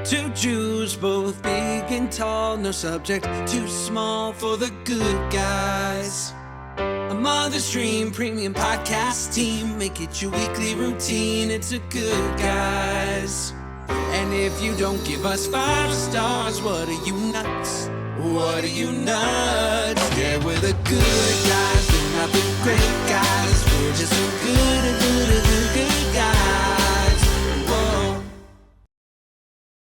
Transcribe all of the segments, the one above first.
Two Jews, both big and tall, no subject too small for the good guys. A Mother's Dream premium podcast team, make it your weekly routine, it's a Good Guys. And if you don't give us 5 stars, what are you nuts? What are you nuts? Yeah, we're the good guys, we're not the great guys, we're just the good guys. Whoa.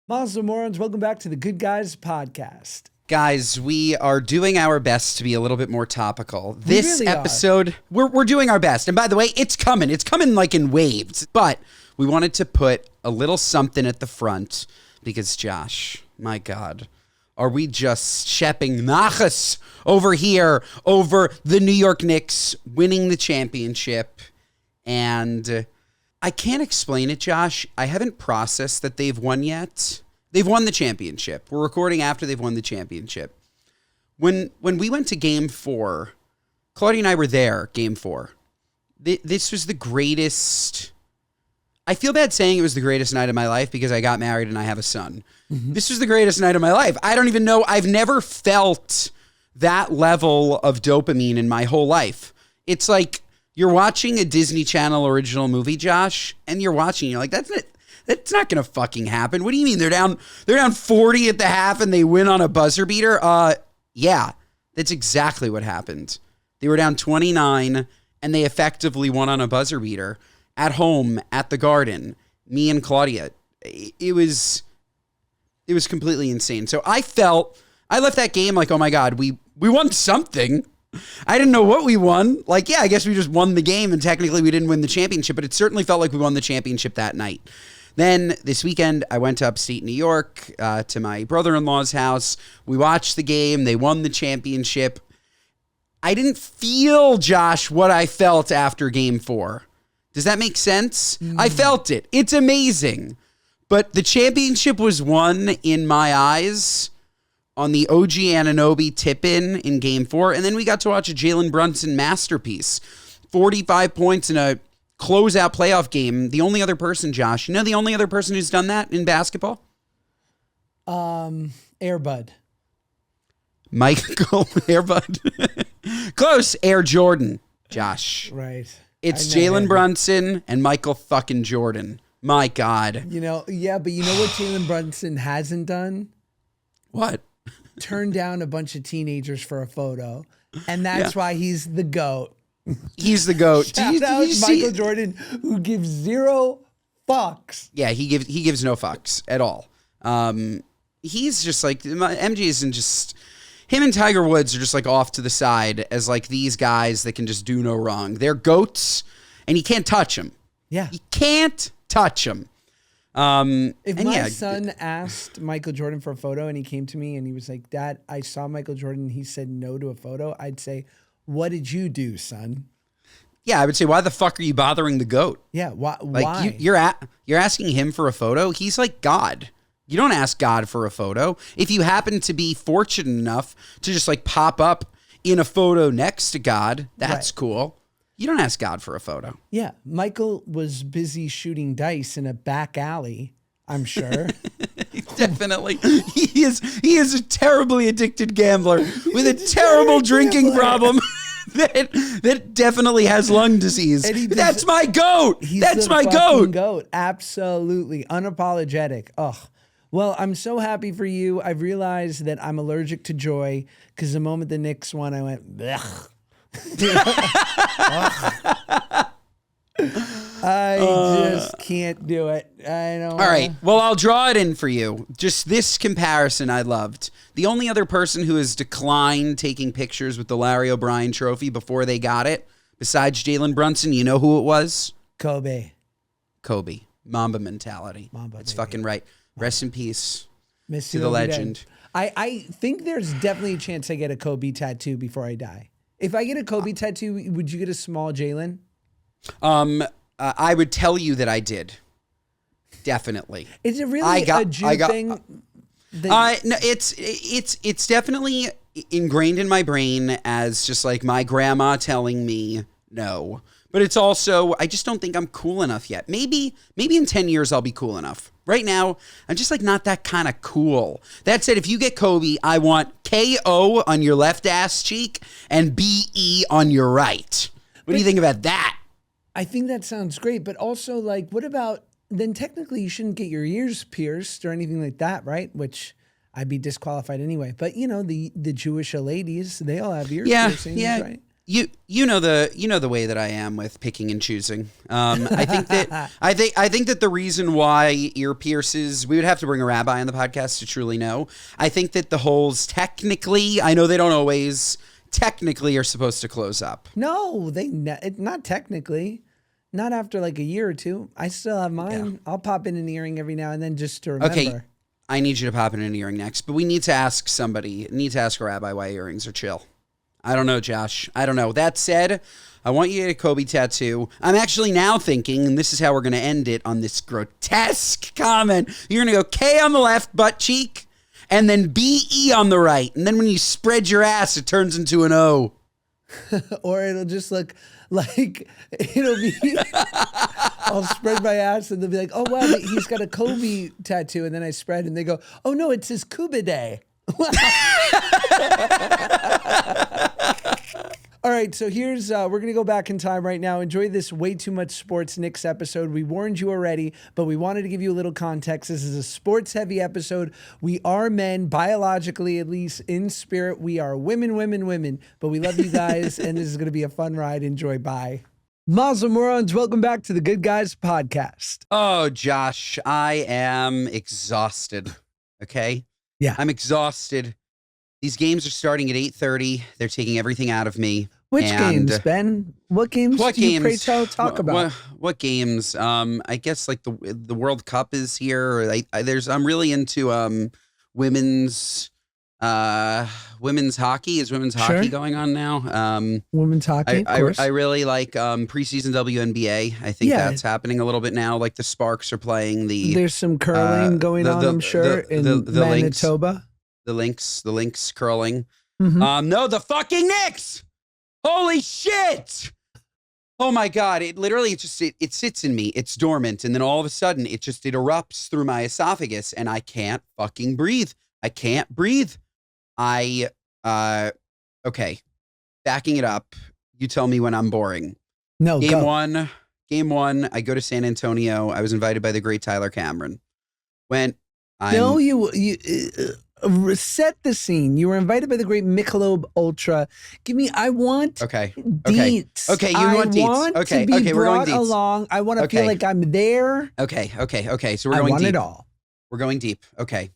Mazel, morons, welcome back to the Good Guys podcast. Guys, we are doing our best to be a little bit more topical. This really episode, we're doing our best. And by the way, it's coming. It's coming like in waves. But we wanted to put a little something at the front because, Josh, my God, are we just shepping nachas over here over the New York Knicks winning the championship? And I can't explain it, Josh. I haven't processed that they've won yet. They've won the championship. We're recording after they've won the championship. When we went to Game 4, Claudia and I were there, Game 4. This was the greatest... I feel bad saying it was the greatest night of my life because I got married and I have a son. Mm-hmm. This was the greatest night of my life. I don't even know. I've never felt that level of dopamine in my whole life. It's like you're watching a Disney Channel original movie, Josh, and you're like, that's not going to fucking happen. What do you mean? They're down 40 at the half and they win on a buzzer beater? Yeah, that's exactly what happened. They were down 29 and they effectively won on a buzzer beater at home at the Garden. Me and Claudia. It was completely insane. So I left that game like, oh my God, we won something. I didn't know what we won. Like, yeah, I guess we just won the game and technically we didn't win the championship, but it certainly felt like we won the championship that night. Then this weekend, I went to upstate New York to my brother-in-law's house. We watched the game. They won the championship. I didn't feel, Josh, what I felt after Game 4. Does that make sense? I felt it. It's amazing. But the championship was won in my eyes on the OG Anunoby tip-in in Game 4. And then we got to watch a Jalen Brunson masterpiece. 45 points in a closeout playoff game. The only other person, Josh, you know the only other person who's done that in basketball? Airbud. Michael Airbud. Close. Air Jordan, Josh. Right. It's Jalen Brunson and Michael fucking Jordan. My God. You know, yeah, but you know what Jalen Brunson hasn't done? What? Turned down a bunch of teenagers for a photo. And that's why he's the GOAT. He's the GOAT. Shout out Michael Jordan, who gives 0 fucks. Yeah, he gives no fucks at all. He's just like, MJ isn't just... Him and Tiger Woods are just like off to the side as like these guys that can just do no wrong. They're GOATs, and you can't touch them. Yeah. You can't touch them. If my son asked Michael Jordan for a photo and he came to me and he was like, Dad, I saw Michael Jordan and he said no to a photo, I'd say, what did you do, son? Yeah, I would say, why the fuck are you bothering the GOAT? Yeah, why? Like, you're asking him for a photo? He's like God. You don't ask God for a photo. If you happen to be fortunate enough to just like pop up in a photo next to God, that's cool. You don't ask God for a photo. Yeah. Michael was busy shooting dice in a back alley, I'm sure. Definitely. He is a terribly addicted gambler with a terrible drinking problem. That definitely has lung disease. That's my GOAT. That's my GOAT. Absolutely. Unapologetic. Ugh. Well, I'm so happy for you. I've realized that I'm allergic to joy because the moment the Knicks won, I went, blech. I just can't do it. I don't. All right. Well, I'll draw it in for you. Just this comparison I loved. The only other person who has declined taking pictures with the Larry O'Brien trophy before they got it, besides Jalen Brunson, you know who it was? Kobe. Mamba mentality. It's baby. Fucking right. Rest in peace to the legend. I think there's definitely a chance I get a Kobe tattoo before I die. If I get a Kobe tattoo, would you get a small Jalen? I would tell you that I did. Definitely. Is it really a Jew thing? No, it's definitely ingrained in my brain as just like my grandma telling me no. But it's also, I just don't think I'm cool enough yet. Maybe in 10 years I'll be cool enough. Right now, I'm just like not that kind of cool. That said, if you get Kobe, I want KO on your left ass cheek and BE on your right. What do you think about that? I think that sounds great. But also, like, what about, then technically you shouldn't get your ears pierced or anything like that, right? Which I'd be disqualified anyway. But, you know, the Jewish ladies, they all have ear piercings, right? You know the way that I am with picking and choosing. I think that the reason why ear pierces, we would have to bring a rabbi on the podcast to truly know. I think that the holes technically, I know they don't always technically are supposed to close up. No, not technically. Not after like a year or two. I still have mine. Yeah. I'll pop in an earring every now and then just to remember. Okay, I need you to pop in an earring next, but we need to ask somebody. Need to ask a rabbi why earrings are chill. I don't know, Josh. I don't know. That said, I want you to get a Kobe tattoo. I'm actually now thinking, and this is how we're going to end it on this grotesque comment. You're going to go K on the left butt cheek and then BE on the right. And then when you spread your ass, it turns into an O. Or it'll just look like, it'll be, I'll spread my ass and they'll be like, oh, wow, he's got a Kobe tattoo. And then I spread and they go, oh, no, it's his Kuba Day. All right, so here's, we're going to go back in time right now. Enjoy this way too much sports Knicks episode. We warned you already, but we wanted to give you a little context. This is a sports-heavy episode. We are men, biologically, at least in spirit. We are women, but we love you guys, and this is going to be a fun ride. Enjoy. Bye. Mazel, morons. Welcome back to the Good Guys podcast. Oh, Josh, I am exhausted, okay? Yeah. I'm exhausted. These games are starting at 8:30. They're taking everything out of me. Which games, Ben? What games do you pray tell talk about? What games? I guess like the World Cup is here. I'm really into women's hockey. Is women's hockey going on now? Women's hockey, of course. I really like preseason WNBA. I think that's happening a little bit now. Like the Sparks are playing There's some curling going on, I'm sure, in Manitoba. The Lynx curling. Mm-hmm. No, the fucking Knicks! Holy shit! Oh my God, it literally, it sits in me. It's dormant. And then all of a sudden, it erupts through my esophagus and I can't fucking breathe. I can't breathe. Okay, backing it up. You tell me when I'm boring. No, Game one, I go to San Antonio. I was invited by the great Tyler Cameron. Set the scene. You were invited by the great Michelob Ultra. I want deets. Okay, you want deets. I want to be brought along. I want to feel like I'm there. Okay. So we're going deep. I want it all. We're going deep. Okay.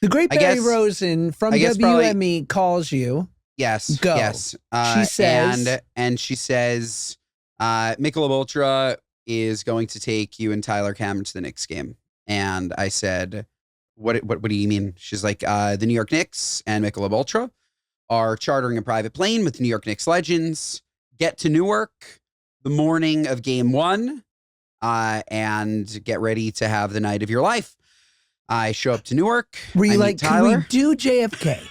The great Barry Rosen from WME calls you. Yes. Go. Yes. She says, she says, Michelob Ultra is going to take you and Tyler Cameron to the Knicks game. And I said, What do you mean? She's like, the New York Knicks and Michelob Ultra are chartering a private plane with the New York Knicks legends, get to Newark the morning of game one, and get ready to have the night of your life. I show up to Newark. Were you like, Tyler. Can we do JFK?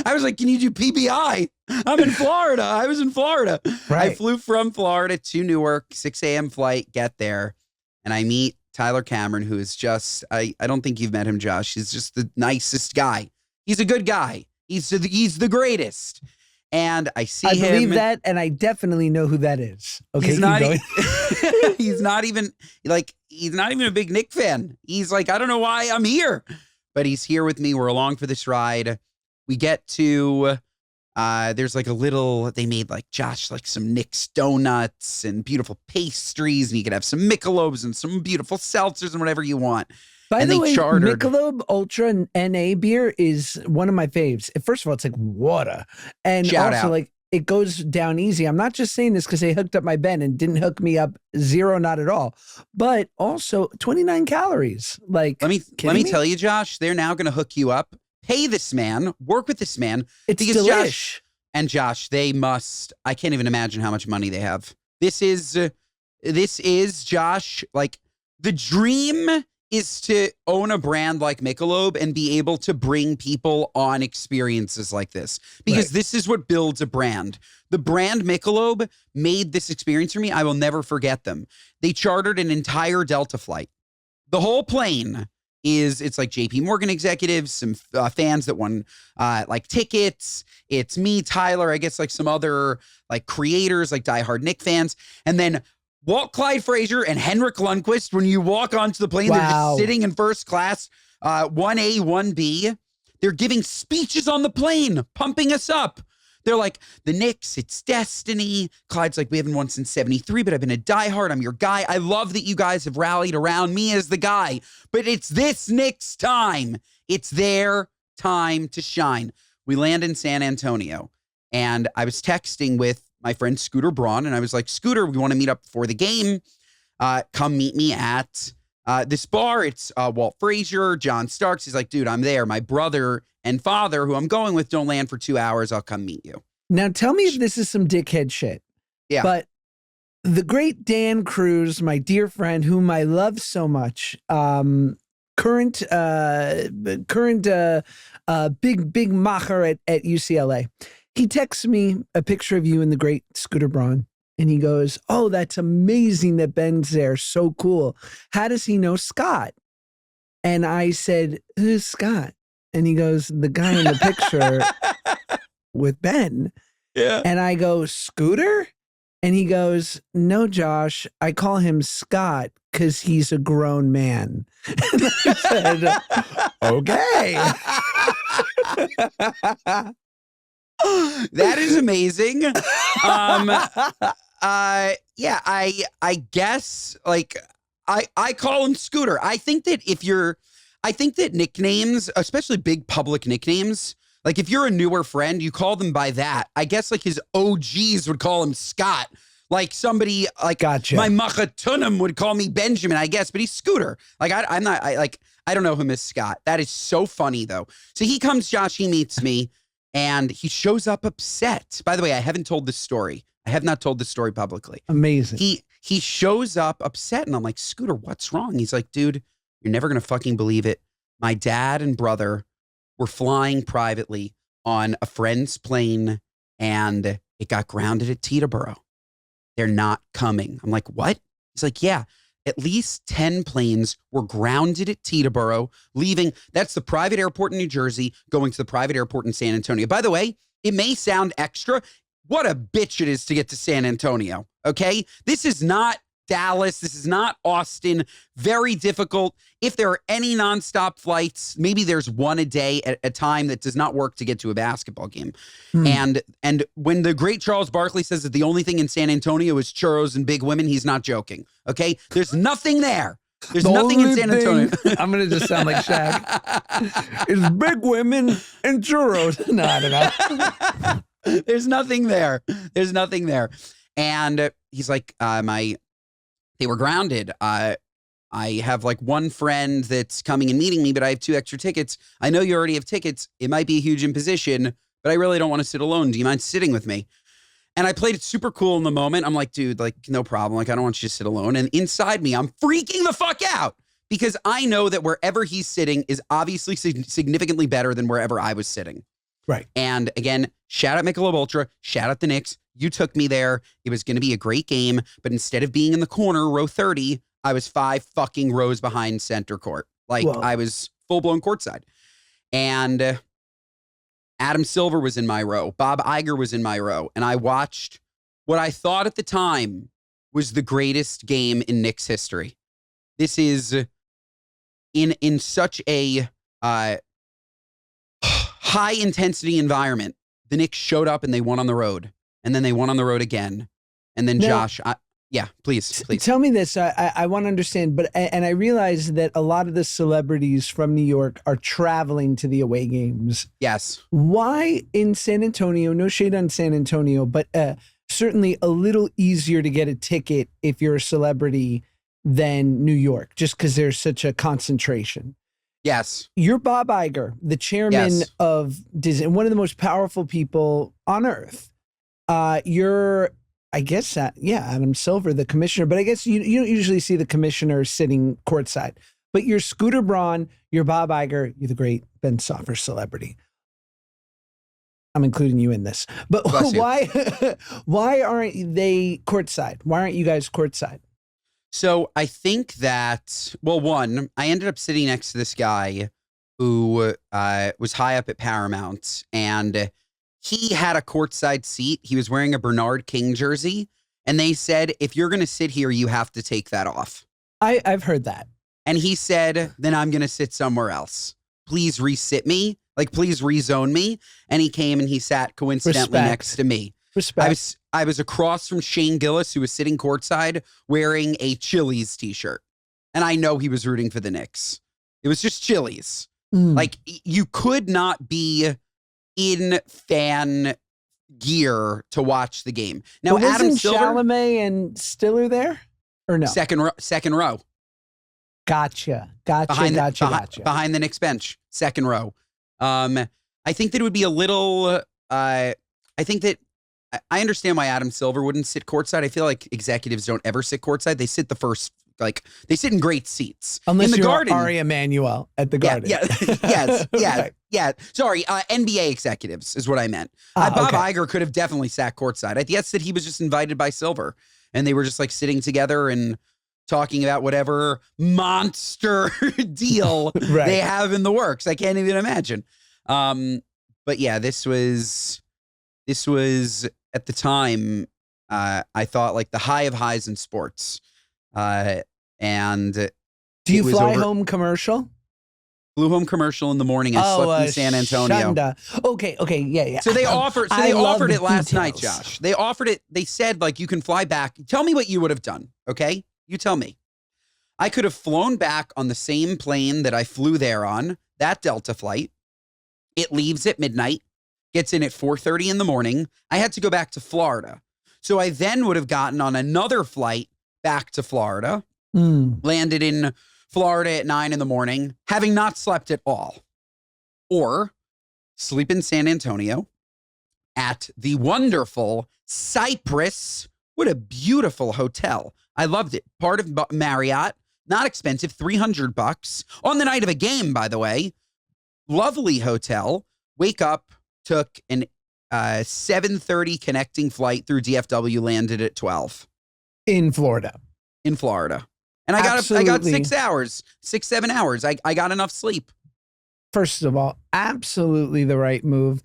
I was like, can you do PBI? I'm in Florida. I was in Florida. Right. I flew from Florida to Newark, 6 a.m. flight, get there, and I meet Tyler Cameron, who is just, I don't think you've met him, Josh. He's just the nicest guy. He's a good guy. He's the greatest. And I see him. I believe that, and I definitely know who that is. Okay, he's not even a big Knick fan. He's like, I don't know why I'm here, but he's here with me. We're along for this ride. We get to, there's like they made like Josh, like some Knicks donuts and beautiful pastries, and you can have some Michelobs and some beautiful seltzers and whatever you want. By the way, Michelob Ultra NA beer is one of my faves. First of all, it's like water. And Shout also out. Like it goes down easy. I'm not just saying this because they hooked up my Ben and didn't hook me up zero, not at all. But also 29 calories. Like, let me tell you, Josh, they're now going to hook you up. Pay this man, work with this man. It's delish. Josh, they must, I can't even imagine how much money they have. This is Josh, like the dream is to own a brand like Michelob and be able to bring people on experiences like this, because this is what builds a brand. The brand Michelob made this experience for me. I will never forget them. They chartered an entire Delta flight. The whole plane it's like JP Morgan executives, some fans that won like tickets. It's me, Tyler, I guess like some other like creators, like diehard Knicks fans. And then Walt Clyde Frazier and Henrik Lundqvist, when you walk onto the plane, they're just sitting in first class, 1A, 1B. They're giving speeches on the plane, pumping us up. They're like, the Knicks, it's destiny. Clyde's like, we haven't won since 73, but I've been a diehard. I'm your guy. I love that you guys have rallied around me as the guy, but it's this Knicks time. It's their time to shine. We land in San Antonio, and I was texting with my friend Scooter Braun, and I was like, Scooter, we want to meet up before the game. Come meet me at this bar. It's Walt Frazier, John Starks. He's like, dude, I'm there. My brother and father, who I'm going with, don't land for 2 hours. I'll come meet you. Now, tell me if this is some dickhead shit. Yeah. But the great Dan Cruz, my dear friend, whom I love so much, current big macher at UCLA, he texts me a picture of you and the great Scooter Braun. And he goes, oh, that's amazing that Ben's there. So cool. How does he know Scott? And I said, who's Scott? And he goes, the guy in the picture with Ben. Yeah. And I go, Scooter? And he goes, no, Josh, I call him Scott because he's a grown man. And I said, okay. That is amazing. Yeah, I guess like I call him Scooter. I think that nicknames, especially big public nicknames, like if you're a newer friend, you call them by that. I guess like his OGs would call him Scott. Like somebody like Gotcha. My Machatunum would call me Benjamin, I guess, but he's Scooter. Like I don't know him as Scott. That is so funny though. So he comes, Josh, he meets me. And he shows up upset. By the way, I haven't told this story. I have not told this story publicly. Amazing. He shows up upset, and I'm like, Scooter, what's wrong? He's like, dude, you're never going to fucking believe it. My dad and brother were flying privately on a friend's plane, and it got grounded at Teterboro. They're not coming. I'm like, what? He's like, yeah. At least 10 planes were grounded at Teterboro, leaving. That's the private airport in New Jersey, going to the private airport in San Antonio. By the way, it may sound extra. What a bitch it is to get to San Antonio, okay? This is not Dallas. This is not Austin. Very difficult. If there are any nonstop flights, maybe there's one a day at a time that does not work to get to a basketball game. And when the great Charles Barkley says that the only thing in San Antonio is churros and big women, he's not joking. Okay? There's nothing there. There's nothing in San Antonio. I'm going to just sound like Shaq. It's big women and churros. No, I don't know. There's nothing there. There's nothing there. And he's like, they were grounded. I have like one friend that's coming and meeting me, but I have 2 extra tickets. I know you already have tickets. It might be a huge imposition, but I really don't want to sit alone. Do you mind sitting with me? And I played it super cool in the moment. I'm like, dude, like, no problem. Like, I don't want you to sit alone. And inside me, I'm freaking the fuck out because I know that wherever he's sitting is obviously significantly better than wherever I was sitting. Right. And again, shout out Michelob Ultra, shout out the Knicks. You took me there. It was going to be a great game. But instead of being in the corner, row 30, I was 5 fucking rows behind center court. Like, whoa. I was full-blown courtside. And Adam Silver was in my row. Bob Iger was in my row. And I watched what I thought at the time was the greatest game in Knicks history. This is in such a high-intensity environment. The Knicks showed up and they won on the road. And then they won on the road again. And then now, Josh, yeah, please. Tell me this. I want to understand, and I realize that a lot of the celebrities from New York are traveling to the away games. Yes. Why in San Antonio, no shade on San Antonio, but certainly a little easier to get a ticket if you're a celebrity than New York, just because there's such a concentration. Yes. You're Bob Iger, the chairman of Disney, one of the most powerful people on earth. You're, I guess, Adam Silver, the commissioner, but I guess you don't usually see the commissioner sitting courtside. But you're Scooter Braun, you're Bob Iger, you're the great Ben Soffer celebrity. I'm including you in this. But why aren't they courtside? Why aren't you guys courtside? So I think that, well, one, I ended up sitting next to this guy who was high up at Paramount, and he had a courtside seat. He was wearing a Bernard King jersey, and they said, if you're going to sit here, you have to take that off. I've heard that. And he said, then I'm going to sit somewhere else. Please resit me. Like, please rezone me. And he came and he sat coincidentally next to me. Respect. I was across from Shane Gillis, who was sitting courtside wearing a Chili's t-shirt. And I know he was rooting for the Knicks. It was just Chili's. Like, you could not be in fan gear to watch the game. Now, but Adam wasn't Silver, Chalamet and Stiller there? Or no? second row. Gotcha. Behind the Knicks bench, second row. I think that it would be a little, I think that I understand why Adam Silver wouldn't sit courtside. I feel like executives don't ever sit courtside. They sit the first, like, they sit in great seats. Unless in the you're Garden. Ari Emanuel at the Garden. Yeah. Sorry, NBA executives is what I meant. Bob Iger could have definitely sat courtside. I guess that he was just invited by Silver, and they were just like sitting together and talking about whatever monster deal they have in the works. I can't even imagine. But yeah, this was at the time, I thought like the high of highs in sports. And do you fly home commercial? Flew home commercial in the morning. I slept in San Antonio. Shunda. Okay, yeah. So they offered it last night, Josh. They offered it. They said, like, you can fly back. Tell me what you would have done, okay? You tell me. I could have flown back on the same plane that I flew there on, that Delta flight. It leaves at midnight, gets in at 4:30 in the morning. I had to go back to Florida. So I then would have gotten on another flight back to Florida, landed in Florida at 9 in the morning, having not slept at all. Or sleep in San Antonio at the wonderful Cypress. What a beautiful hotel. I loved it. Part of Marriott, not expensive, $300 on the night of a game, by the way. Lovely hotel. Wake up, took an 7:30 connecting flight through DFW, landed at 12. In Florida. And I got 6 hours, 7 hours. I got enough sleep. First of all, absolutely the right move.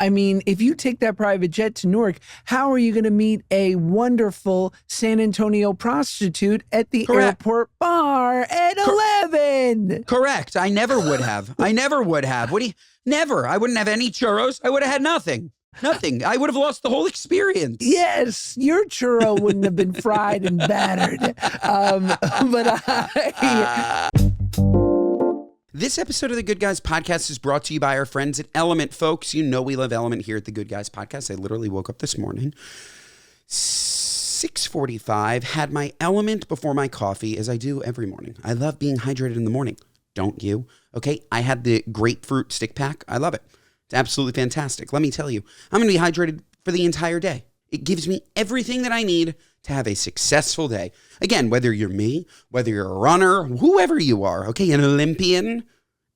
If you take that private jet to Newark, how are you going to meet a wonderful San Antonio prostitute at the airport bar at 11? Correct. I never would have. Never. I wouldn't have any churros. I would have had nothing. I would have lost the whole experience. Yes, your churro wouldn't have been fried and battered. This episode of the Good Guys Podcast is brought to you by our friends at Element, folks. You know we love Element here at the Good Guys Podcast. I literally woke up this morning, 6:45, had my Element before my coffee, as I do every morning. I love being hydrated in the morning. Don't you? Okay, I had the grapefruit stick pack. I love it. It's absolutely fantastic. Let me tell you, I'm going to be hydrated for the entire day. It gives me everything that I need to have a successful day. Again, whether you're me, whether you're a runner, whoever you are, okay, an Olympian,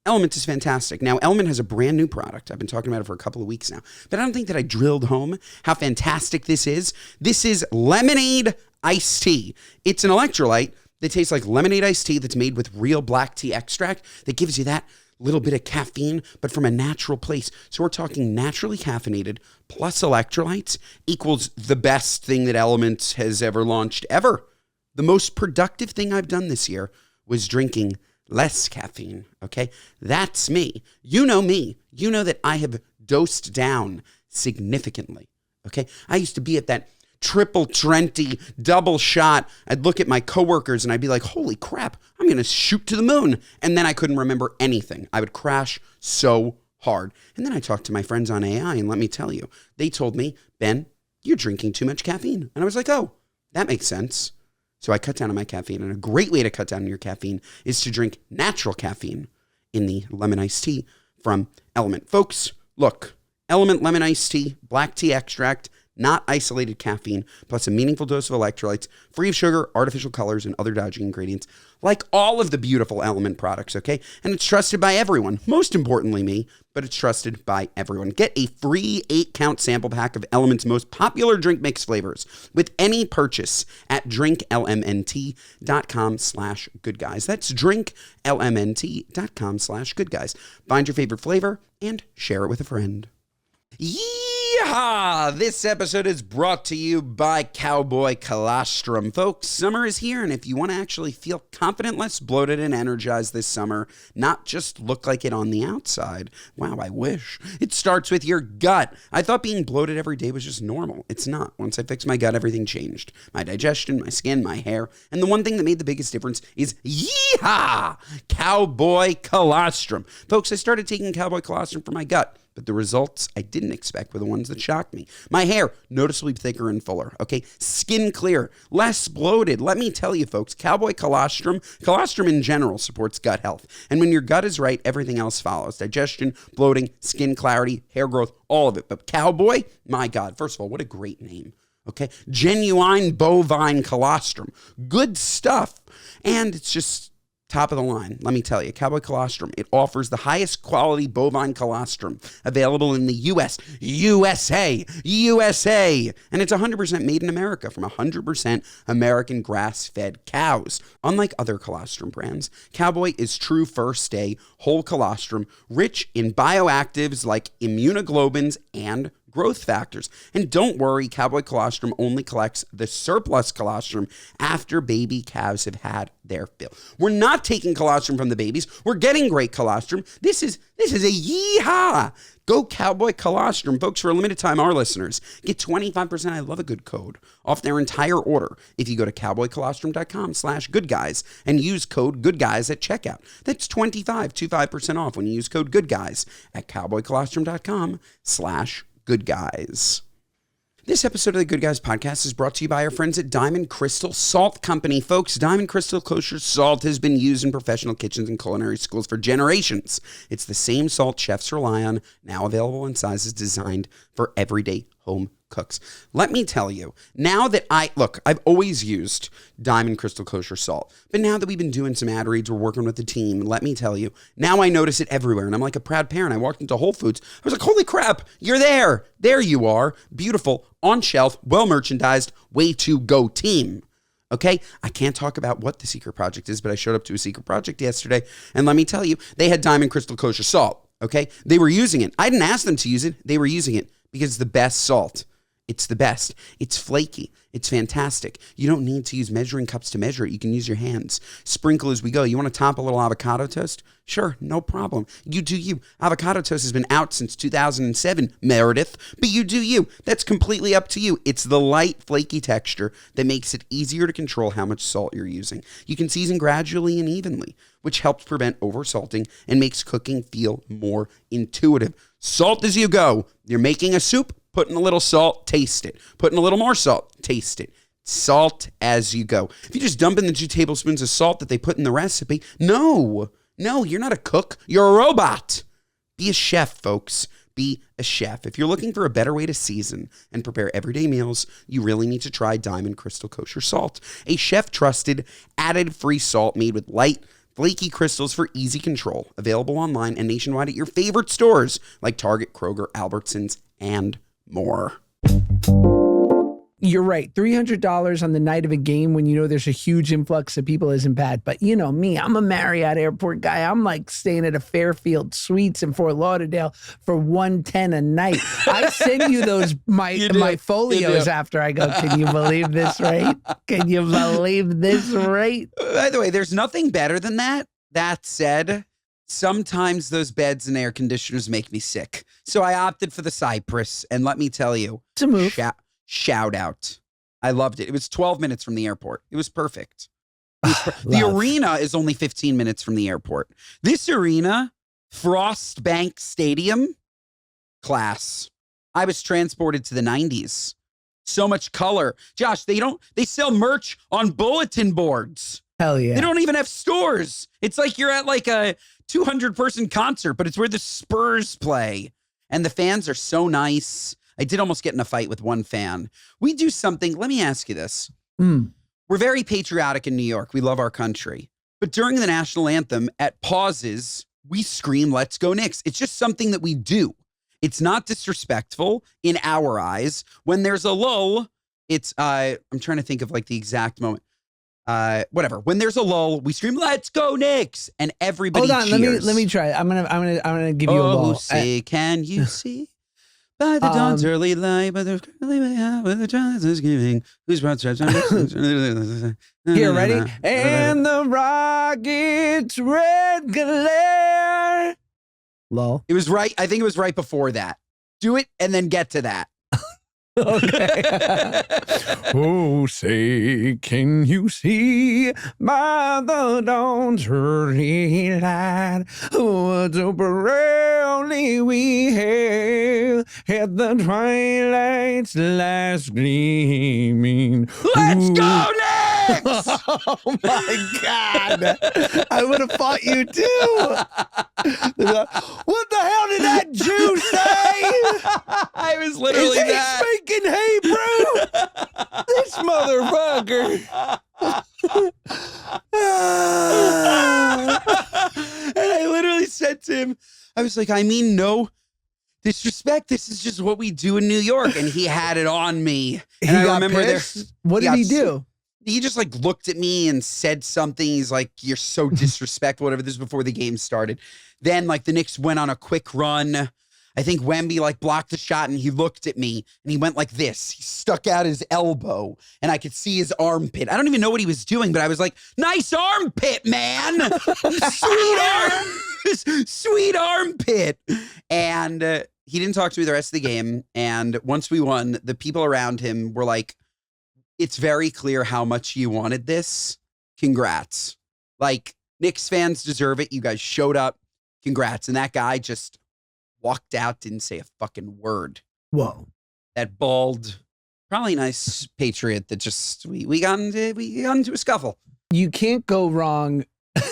Element is fantastic. Now, Element has a brand new product. I've been talking about it for a couple of weeks now, but I don't think that I drilled home how fantastic this is. This is lemonade iced tea. It's an electrolyte that tastes like lemonade iced tea that's made with real black tea extract that gives you that little bit of caffeine, but from a natural place. So we're talking naturally caffeinated plus electrolytes equals the best thing that Element has ever launched ever. The most productive thing I've done this year was drinking less caffeine, okay? That's me. You know me. You know that I have dosed down significantly, okay? I used to be at that triple Trenti double shot. I'd look at my coworkers and I'd be like, holy crap, I'm going to shoot to the moon. And then I couldn't remember anything. I would crash so hard. And then I talked to my friends on AI, and let me tell you, they told me, Ben, you're drinking too much caffeine. And I was like, oh, that makes sense. So I cut down on my caffeine. And a great way to cut down on your caffeine is to drink natural caffeine in the lemon iced tea from Element. Folks, look, Element lemon iced tea, black tea extract, not isolated caffeine, plus a meaningful dose of electrolytes, free of sugar, artificial colors, and other dodgy ingredients, like all of the beautiful Element products, okay? And it's trusted by everyone, most importantly me, but it's trusted by everyone. Get a free 8-count sample pack of Element's most popular drink mix flavors with any purchase at drinklmnt.com/goodguys. That's drinklmnt.com/goodguys. Find your favorite flavor and share it with a friend. Yeehaw! This episode is brought to you by Cowboy Colostrum. Folks, summer is here, and if you want to actually feel confident, less bloated, and energized this summer, not just look like it on the outside, wow, I wish, it starts with your gut. I thought being bloated every day was just normal. It's not. Once I fixed my gut, everything changed. My digestion, my skin, my hair, and the one thing that made the biggest difference is yeehaw! Cowboy Colostrum. Folks, I started taking Cowboy Colostrum for my gut. But the results I didn't expect were the ones that shocked me. My hair, noticeably thicker and fuller, okay? Skin clear, less bloated. Let me tell you, folks, Cowboy Colostrum in general supports gut health. And when your gut is right, everything else follows. Digestion, bloating, skin clarity, hair growth, all of it. But Cowboy, my God, first of all, what a great name, okay? Genuine bovine colostrum. Good stuff. And it's just top of the line. Let me tell you, Cowboy Colostrum, it offers the highest quality bovine colostrum available in the USA, and it's 100% made in America from 100% American grass-fed cows. Unlike other colostrum brands, Cowboy is true first-day whole colostrum, rich in bioactives like immunoglobulins and growth factors. And don't worry, Cowboy Colostrum only collects the surplus colostrum after baby calves have had their fill. We're not taking colostrum from the babies. We're getting great colostrum. This is a yeehaw. Go Cowboy Colostrum. Folks, for a limited time, our listeners get 25%, I love a good code, off their entire order if you go to cowboycolostrum.com/goodguys and use code goodguys at checkout. That's 25% off when you use code goodguys at cowboycolostrum.com/goodguys. This episode of the Good Guys podcast is brought to you by our friends at Diamond Crystal Salt Company. Folks, Diamond Crystal kosher salt has been used in professional kitchens and culinary schools for generations. It's the same salt chefs rely on, now available in sizes designed for everyday home cooks. Let me tell you, now that I've always used Diamond Crystal Kosher Salt, but now that we've been doing some ad reads, we're working with the team, let me tell you, now I notice it everywhere, and I'm like a proud parent. I walked into Whole Foods, I was like, holy crap, you're there. There you are, beautiful, on shelf, well merchandised, way to go team. Okay, I can't talk about what the secret project is, but I showed up to a secret project yesterday, and let me tell you, they had Diamond Crystal Kosher Salt, okay? They were using it. I didn't ask them to use it. They were using it because it's the best salt. It's the best. It's flaky. It's fantastic. You don't need to use measuring cups to measure it. You can use your hands. Sprinkle as we go. You want to top a little avocado toast? Sure, no problem. You do you. Avocado toast has been out since 2007, Meredith, but you do you. That's completely up to you. It's the light, flaky texture that makes it easier to control how much salt you're using. You can season gradually and evenly, which helps prevent oversalting and makes cooking feel more intuitive. Salt as you go. You're making a soup? Put in a little salt, taste it. Put in a little more salt, taste it. Salt as you go. If you just dump in the 2 tablespoons of salt that they put in the recipe, no, you're not a cook. You're a robot. Be a chef, folks. Be a chef. If you're looking for a better way to season and prepare everyday meals, you really need to try Diamond Crystal Kosher Salt, a chef-trusted, added-free salt made with light, flaky crystals for easy control. Available online and nationwide at your favorite stores like Target, Kroger, Albertsons, and more. You're right. $300 on the night of a game when you know there's a huge influx of people isn't bad. But you know me, I'm a Marriott airport guy. I'm like staying at a Fairfield Suites in Fort Lauderdale for $110 a night. I send you those my folios after I go. Can you believe this rate? Can you believe this rate? By the way, there's nothing better than that. That said, sometimes those beds and air conditioners make me sick. So I opted for the Cypress, and let me tell you, It's a move. Shout out. I loved it. It was 12 minutes from the airport. It was perfect. The arena is only 15 minutes from the airport. This arena, Frost Bank Stadium, class. I was transported to the 90s. So much color. Josh, they sell merch on bulletin boards. Hell yeah. They don't even have stores. It's like you're at like a 200-person concert, but it's where the Spurs play. And the fans are so nice. I did almost get in a fight with one fan. We do something. Let me ask you this. Mm. We're very patriotic in New York. We love our country. But during the national anthem, at pauses, we scream, "Let's go Knicks." It's just something that we do. It's not disrespectful in our eyes. When there's a lull, it's, I'm trying to think of like the exact moment. Whatever. When there's a lull, we scream, "Let's go Knicks," and everybody Hold on, cheers. let me try. I'm gonna give you a lull. Say, can you see by the dawn's early light, by the early light, with the child is giving, who's brought Here, ready? And the rocket's red glare. Lull. It was right. I think it was right before that. Do it and then get to that. Okay. Oh, say, can you see by the dawn's early light what temporarily we hailed at the twilight's last gleaming? Let's go Knicks! Oh my God! I would have fought you too. What the hell did that Jew say? I was literally Is he that. speaking Hebrew? This motherfucker. And I literally said to him, I was like, I mean, no disrespect. This is just what we do in New York. And he had it on me. And He I got remember pissed? What did he do? He just like looked at me and said something. He's like, "You're so disrespectful," whatever. This is before the game started. Then like the Knicks went on a quick run. I think Wemby like blocked the shot and he looked at me and he went like this. He stuck out his elbow and I could see his armpit. I don't even know what he was doing, but I was like, "Nice armpit, man. Sweet armpit." And he didn't talk to me the rest of the game. And once we won, the people around him were like, "It's very clear how much you wanted this. Congrats. Like, Knicks fans deserve it. You guys showed up. Congrats." And that guy just walked out, didn't say a fucking word. Whoa. That bald, probably nice patriot that just, we got into a scuffle. You can't go wrong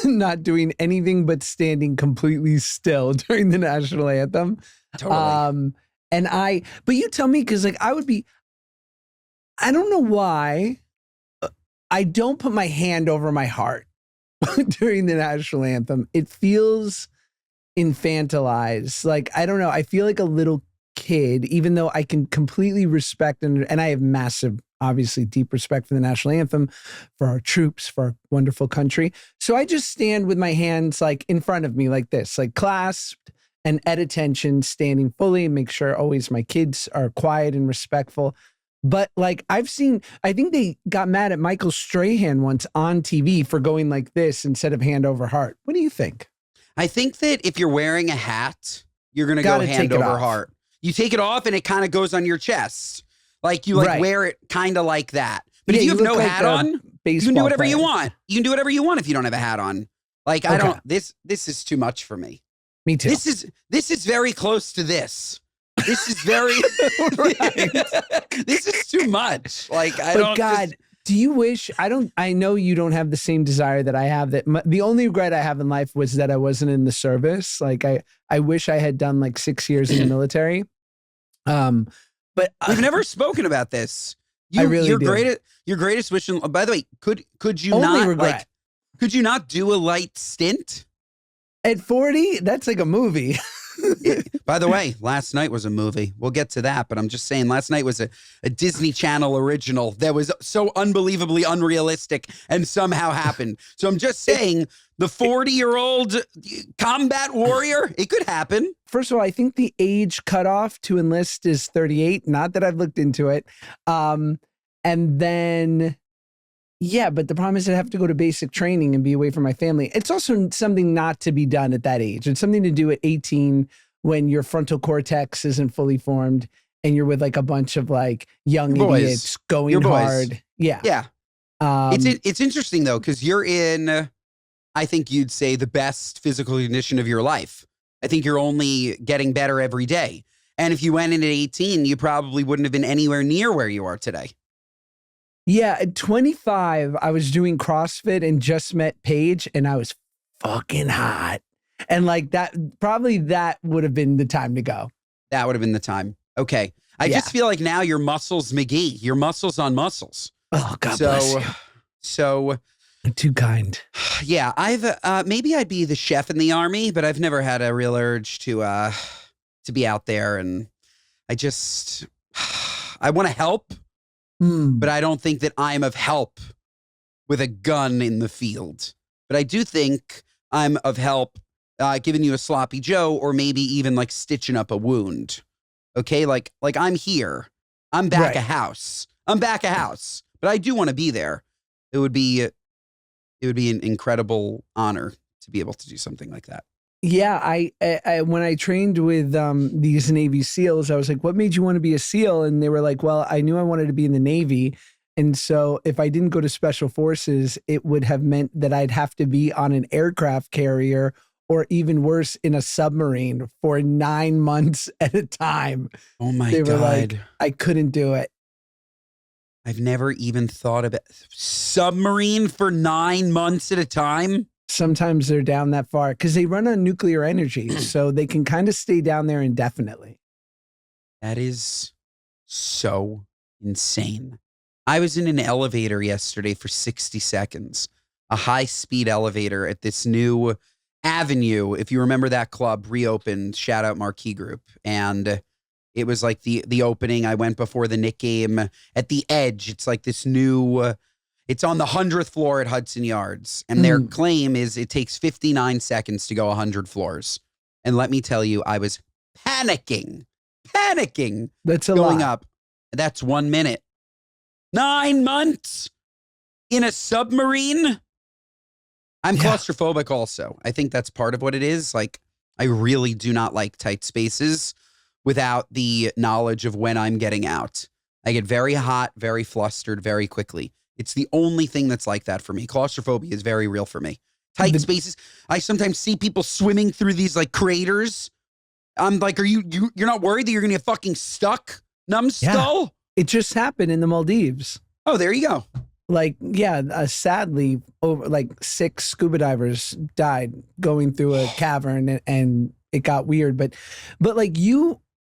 not doing anything but standing completely still during the national anthem. Totally. But you tell me, because like I don't know why I don't put my hand over my heart during the national anthem. It feels infantilized. Like, I don't know. I feel like a little kid, even though I can completely respect and I have massive, obviously deep respect for the national anthem, for our troops, for our wonderful country. So I just stand with my hands like in front of me like this, like clasped and at attention, standing fully, and make sure always my kids are quiet and respectful. But like I think they got mad at Michael Strahan once on TV for going like this instead of hand over heart. What do you think? I think that if you're wearing a hat, you're going to go hand over heart. You take it off and it kind of goes on your chest. Like you wear it kind of like that. But if you have no hat on, you can do whatever you want. You can do whatever you want if you don't have a hat on. Like, I don't, this is too much for me. Me too. This is very close to this. This is very, this is too much. Like, do you wish, I know you don't have the same desire that I have. The only regret I have in life was that I wasn't in the service. Like I wish I had done like 6 years in the military. But we've never spoken about this. I really do. Your greatest wish. By the way, could you only not regret. like, could you not do a light stint? At 40? That's like a movie. By the way, last night was a movie. We'll get to that, but I'm just saying last night was a Disney Channel original that was so unbelievably unrealistic and somehow happened. So I'm just saying the 40-year-old combat warrior, it could happen. First of all, I think the age cutoff to enlist is 38. Not that I've looked into it. And then, yeah, but the problem is I have to go to basic training and be away from my family. It's also something not to be done at that age. It's something to do at 18 when your frontal cortex isn't fully formed and you're with like a bunch of like young idiots going hard. Yeah. Yeah. It's interesting though, because you're in, I think you'd say, the best physical condition of your life. I think you're only getting better every day. And if you went in at 18, you probably wouldn't have been anywhere near where you are today. Yeah, at 25, I was doing CrossFit and just met Paige, and I was fucking hot. And like that, probably that would have been the time to go. That would have been the time. Okay. I just feel like now you're Muscles McGee. You're muscles on muscles. Oh, God bless you. So too kind. Yeah, maybe I'd be the chef in the army, but I've never had a real urge to be out there, and I want to help, but I don't think that I'm of help with a gun in the field. But I do think I'm of help giving you a sloppy Joe, or maybe even like stitching up a wound. Okay, like I'm here. I'm back a house. But I do want to be there. It would be an incredible honor to be able to do something like that. Yeah, I when I trained with these Navy SEALs, I was like, "What made you want to be a SEAL?" And they were like, "Well, I knew I wanted to be in the Navy, and so if I didn't go to Special Forces, it would have meant that I'd have to be on an aircraft carrier, or even worse, in a submarine for 9 months at a time." Oh my God! They were like, "I couldn't do it." I've never even thought about submarine for 9 months at a time. Sometimes they're down that far because they run on nuclear energy, so they can kind of stay down there indefinitely. That is so insane. I was in an elevator yesterday for 60 seconds, a high-speed elevator at this new Avenue. If you remember, that club reopened, shout out Marquee Group. And it was like the opening. I went before the Knick game at the Edge. It's like this new, it's on the 100th floor at Hudson Yards. And their claim is it takes 59 seconds to go 100 floors. And let me tell you, I was panicking. That's a going lot. up. That's 1 minute. 9 months in a submarine. I'm claustrophobic also. I think that's part of what it is. Like, I really do not like tight spaces without the knowledge of when I'm getting out. I get very hot, very flustered, very quickly. It's the only thing that's like that for me. Claustrophobia is very real for me. Tight spaces. I sometimes see people swimming through these like craters. I'm like, you're not worried that you're gonna get fucking stuck? Numbskull? It just happened in the Maldives. Oh, there you go. Like, sadly, over like 6 scuba divers died going through a cavern, and it got weird. But like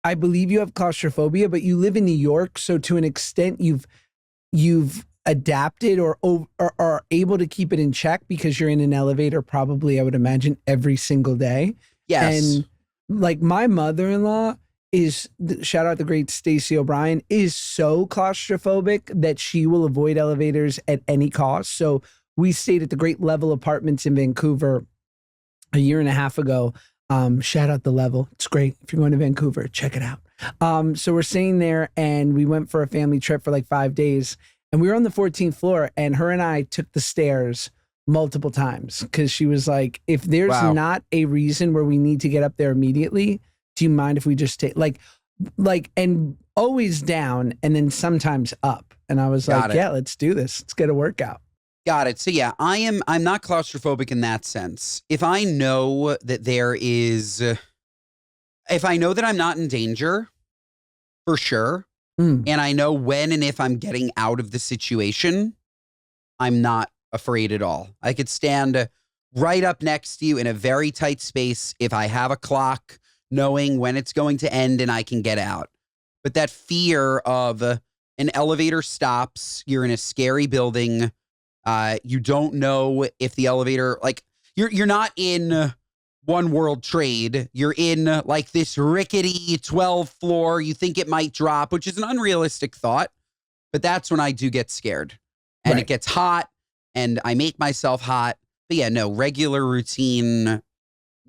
I believe you have claustrophobia, but you live in New York, so to an extent you've adapted or are able to keep it in check because you're in an elevator probably, I would imagine, every single day. Yes. And like my mother-in-law is, shout out the great Stacey O'Brien, is so claustrophobic that she will avoid elevators at any cost. So we stayed at the Great Level Apartments in Vancouver a year and a half ago. Shout out the Level. It's great. If you're going to Vancouver, check it out. So we're staying there, and we went for a family trip for like 5 days, and we were on the 14th floor, and her and I took the stairs multiple times because she was like, if there's not a reason where we need to get up there immediately, do you mind if we just take like, and always down and then sometimes up. And I was like, yeah, let's do this. Let's get a workout. Got it. So yeah, I'm not claustrophobic in that sense. If I know that if I know that I'm not in danger, for sure, and I know when and if I'm getting out of the situation, I'm not afraid at all. I could stand right up next to you in a very tight space if I have a clock, knowing when it's going to end and I can get out. But that fear of an elevator stops, you're in a scary building, you don't know if the elevator, like you're not in One World Trade, you're in like this rickety 12th floor, you think it might drop, which is an unrealistic thought, but that's when I do get scared. And it gets hot and I make myself hot. But yeah, no, regular routine.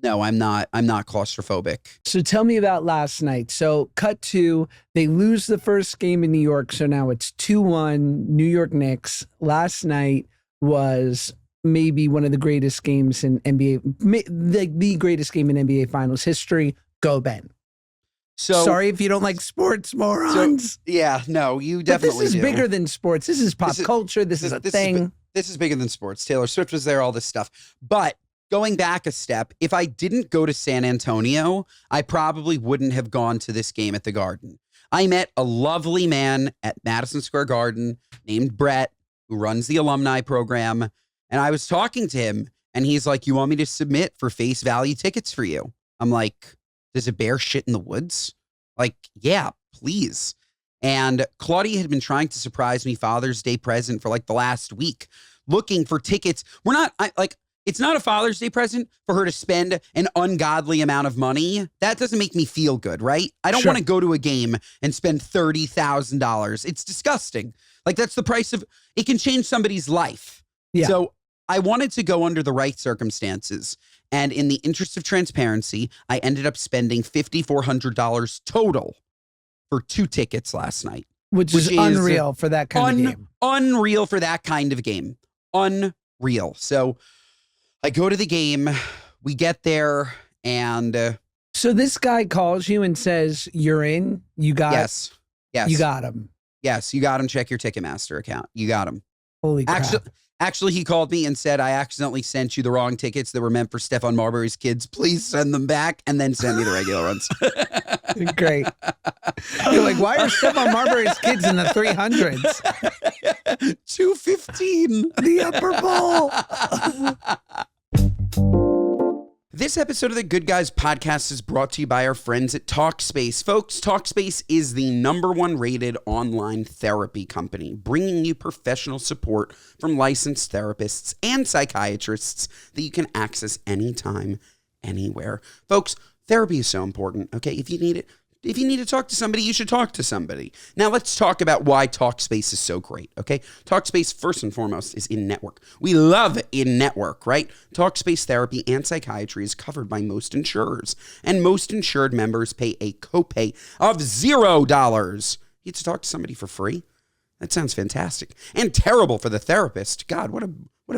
No, I'm not claustrophobic. So tell me about last night. So cut to, they lose the first game in New York. So now it's 2-1 New York Knicks. Last night was maybe one of the greatest games in NBA, the greatest game in NBA Finals history. Go, Ben. So sorry if you don't like sports, morons. So, yeah, no, you definitely But this is do. bigger than sports. This is pop culture. This is a thing. This is bigger than sports. Taylor Swift was there, all this stuff. But going back a step, if I didn't go to San Antonio, I probably wouldn't have gone to this game at the Garden. I met a lovely man at Madison Square Garden named Brett, who runs the alumni program. And I was talking to him, and he's like, you want me to submit for face value tickets for you? I'm like, does a bear shit in the woods? Like, yeah, please. And Claudia had been trying to surprise me Father's Day present for like the last week, looking for tickets. It's not a Father's Day present for her to spend an ungodly amount of money. That doesn't make me feel good, right? I don't want to go to a game and spend $30,000. It's disgusting. Like, that's the price of, it can change somebody's life. Yeah. So I wanted to go under the right circumstances. And in the interest of transparency, I ended up spending $5,400 total for 2 tickets last night. Which is unreal for that kind of game. Unreal for that kind of game. Unreal. So I go to the game, we get there, and... So this guy calls you and says, you're in? You got... Yes. You got him. Yes, you got him. Check your Ticketmaster account. You got him. Holy crap. Actually, he called me and said, I accidentally sent you the wrong tickets that were meant for Stephon Marbury's kids. Please send them back and then send me the regular ones. Great. You're like, why are Stephon Marbury's kids in the 300s? 215. The upper bowl. This episode of the Good Guys podcast is brought to you by our friends at Talkspace. Folks, Talkspace is the #1 rated online therapy company, bringing you professional support from licensed therapists and psychiatrists that you can access anytime, anywhere. Folks, therapy is so important, okay? If you need to talk to somebody, you should talk to somebody. Now, let's talk about why Talkspace is so great, okay? Talkspace, first and foremost, is in-network. We love in-network, right? Talkspace therapy and psychiatry is covered by most insurers, and most insured members pay a copay of $0. You get to talk to somebody for free? That sounds fantastic. And terrible for the therapist. God, what a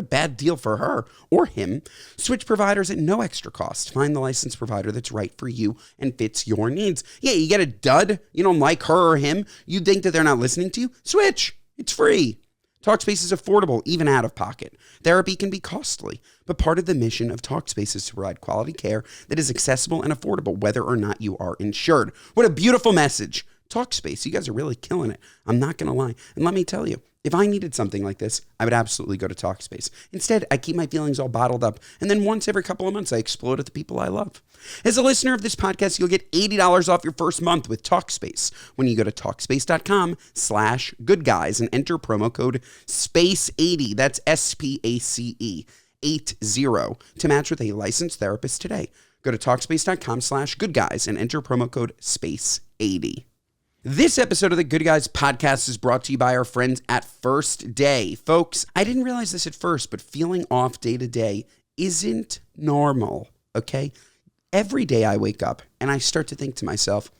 bad deal for her or him. Switch providers at no extra cost. Find the licensed provider that's right for you and fits your needs. Yeah, you get a dud. You don't like her or him. You think that they're not listening to you? Switch. It's free. Talkspace is affordable, even out of pocket. Therapy can be costly, but part of the mission of Talkspace is to provide quality care that is accessible and affordable, whether or not you are insured. What a beautiful message. Talkspace, you guys are really killing it. I'm not going to lie. And let me tell you, if I needed something like this, I would absolutely go to Talkspace. Instead, I keep my feelings all bottled up, and then once every couple of months, I explode at the people I love. As a listener of this podcast, you'll get $80 off your first month with Talkspace when you go to Talkspace.com/goodguys and enter promo code SPACE80. That's SPACE 80 to match with a licensed therapist today. Go to Talkspace.com/goodguys and enter promo code SPACE80. This episode of the Good Guys podcast is brought to you by our friends at First Day. Folks, I didn't realize this at first, but feeling off day to day isn't normal, okay? Every day I wake up and I start to think to myself,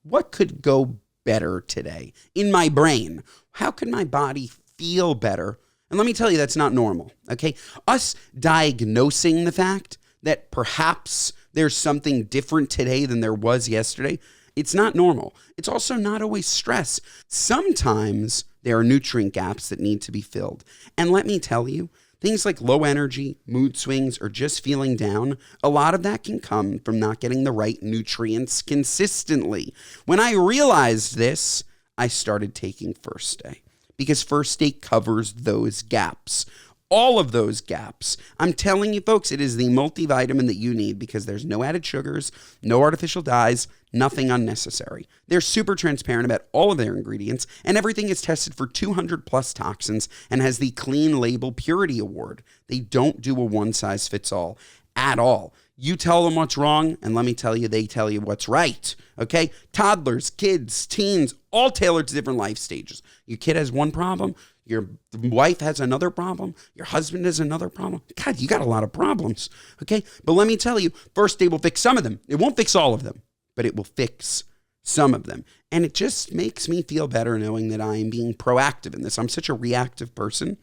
what could go better today? In my brain, how could my body feel better? And let me tell you, that's not normal, okay? Us diagnosing the fact that perhaps there's something different today than there was yesterday, it's not normal. It's also not always stress. Sometimes there are nutrient gaps that need to be filled. And let me tell you, things like low energy, mood swings, or just feeling down, a lot of that can come from not getting the right nutrients consistently. When I realized this, I started taking First Day because First Day covers those gaps. All of those gaps. I'm telling you, folks, it is the multivitamin that you need because there's no added sugars, no artificial dyes, nothing unnecessary. They're super transparent about all of their ingredients, and everything is tested for 200 plus toxins and has the Clean Label Purity Award. They don't do a one-size-fits-all at all. You tell them what's wrong, and let me tell you, they tell you what's right, okay? Toddlers, kids, teens, all tailored to different life stages. Your kid has one problem, your wife has another problem, your husband has another problem. God, you got a lot of problems, okay? But let me tell you, First Day will fix some of them. It won't fix all of them, but it will fix some of them. And it just makes me feel better knowing that I am being proactive in this. I'm such a reactive person.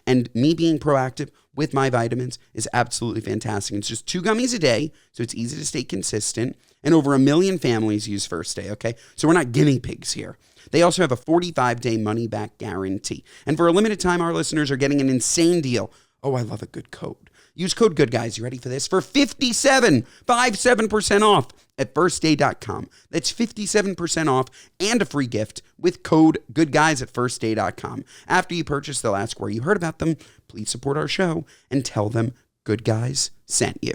And me being proactive with my vitamins is absolutely fantastic. It's just 2 gummies a day, so it's easy to stay consistent. And over 1 million families use First Day, okay? So we're not guinea pigs here. They also have a 45-day money-back guarantee. And for a limited time, our listeners are getting an insane deal. Oh, I love a good code. Use code GOODGUYS, you ready for this? For 57% off at firstday.com. That's 57% off and a free gift with code GOODGUYS at firstday.com. After you purchase, they'll ask where you heard about them. Please support our show and tell them Good Guys sent you.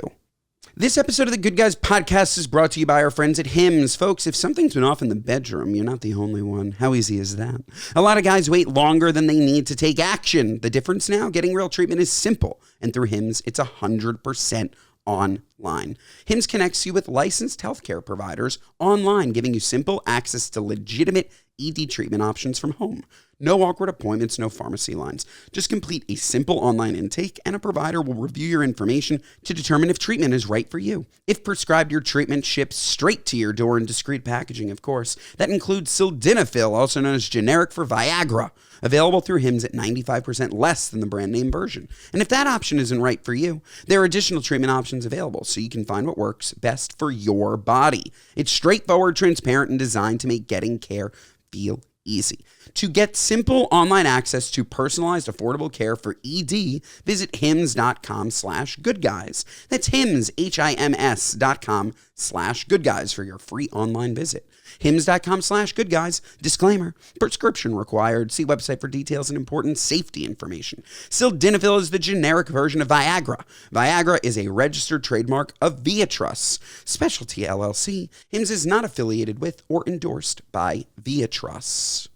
This episode of the Good Guys podcast is brought to you by our friends at Hims. Folks, if something's been off in the bedroom, you're not the only one. How easy is that? A lot of guys wait longer than they need to take action. The difference now, getting real treatment is simple. And through Hims, it's 100% online. Hims connects you with licensed healthcare providers online, giving you simple access to legitimate ED treatment options from home. No awkward appointments, no pharmacy lines. Just complete a simple online intake and a provider will review your information to determine if treatment is right for you. If prescribed, your treatment ships straight to your door in discreet packaging, of course. That includes sildenafil, also known as generic for Viagra, available through Hims at 95% less than the brand name version. And if that option isn't right for you, there are additional treatment options available so you can find what works best for your body. It's straightforward, transparent, and designed to make getting care feel easy. To get simple online access to personalized, affordable care for ED, visit hims.com/goodguys. That's Hims, HIMS.com/goodguys for your free online visit. Hims.com/goodguys. Disclaimer, prescription required. See website for details and important safety information. Sildenafil is the generic version of Viagra. Viagra is a registered trademark of Viatris Specialty LLC. Hims is not affiliated with or endorsed by Viatris.